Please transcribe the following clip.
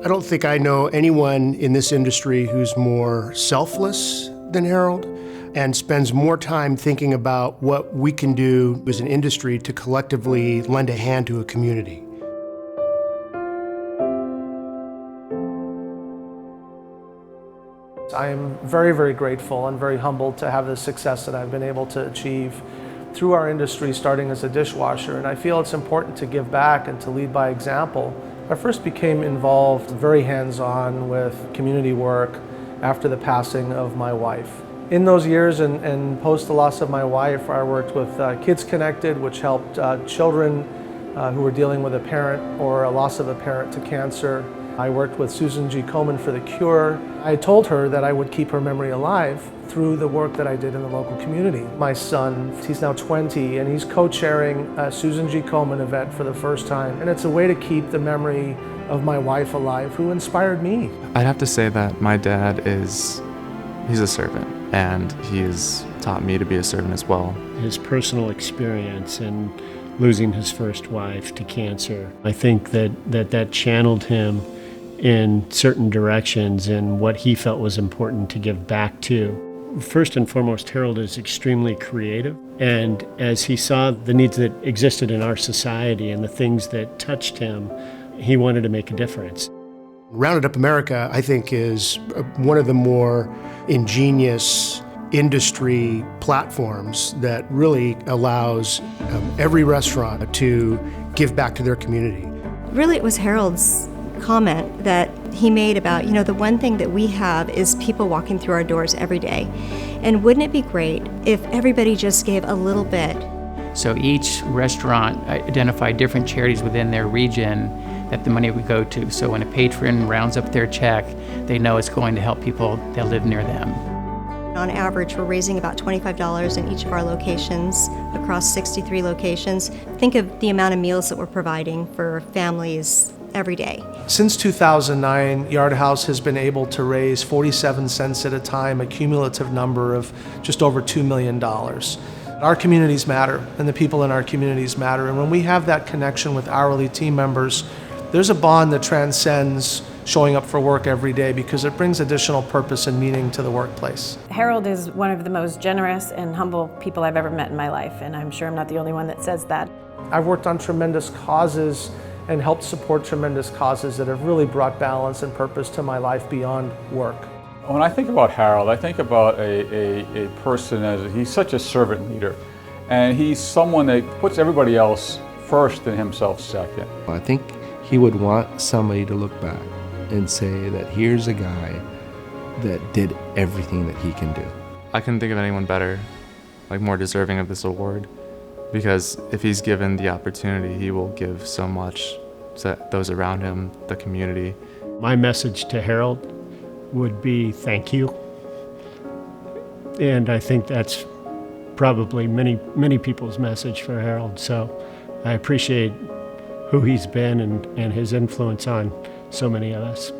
I don't think I know anyone in this industry who's more selfless than Harald and spends more time thinking about what we can do as an industry to collectively lend a hand to a community. I am very, very grateful and very humbled to have the success that I've been able to achieve through our industry, starting as a dishwasher. And I feel it's important to give back and to lead by example. I first became involved very hands-on with community work after the passing of my wife. In those years and post the loss of my wife, I worked with Kids Connected, which helped children who were dealing with a parent or a loss of a parent to cancer. I worked with Susan G. Komen for the Cure. I told her that I would keep her memory alive through the work that I did in the local community. My son, he's now 20, and he's co-chairing a Susan G. Komen event for the first time. And it's a way to keep the memory of my wife alive, who inspired me. I'd have to say that my dad he's a servant, and he has taught me to be a servant as well. His personal experience and losing his first wife to cancer, I think that channeled him in certain directions and what he felt was important to give back to. First and foremost, Harald is extremely creative, and as he saw the needs that existed in our society and the things that touched him, he wanted to make a difference. Rounded Up America, I think, is one of the more ingenious industry platforms that really allows every restaurant to give back to their community. Really, it was Harald's comment that he made about, the one thing that we have is people walking through our doors every day. And wouldn't it be great if everybody just gave a little bit? So each restaurant identified different charities within their region that the money would go to. So when a patron rounds up their check, they know it's going to help people that live near them. On average, we're raising about $25 in each of our locations, across 63 locations. Think of the amount of meals that we're providing for families every day. Since 2009, Yard House has been able to raise 47 cents at a time, a cumulative number of just over $2 million. Our communities matter, and the people in our communities matter. And when we have that connection with hourly team members, there's a bond that transcends showing up for work every day because it brings additional purpose and meaning to the workplace. Harald is one of the most generous and humble people I've ever met in my life, and I'm sure I'm not the only one that says that. I've worked on tremendous causes and helped support tremendous causes that have really brought balance and purpose to my life beyond work. When I think about Harald, I think about a person as he's such a servant leader, and he's someone that puts everybody else first and himself second. I think he would want somebody to look back and say that here's a guy that did everything that he can do. I couldn't think of anyone better, more deserving of this award, because if he's given the opportunity, he will give so much to those around him, the community. My message to Harald would be thank you. And I think that's probably many people's message for Harald. So I appreciate who he's been and his influence on so many of us.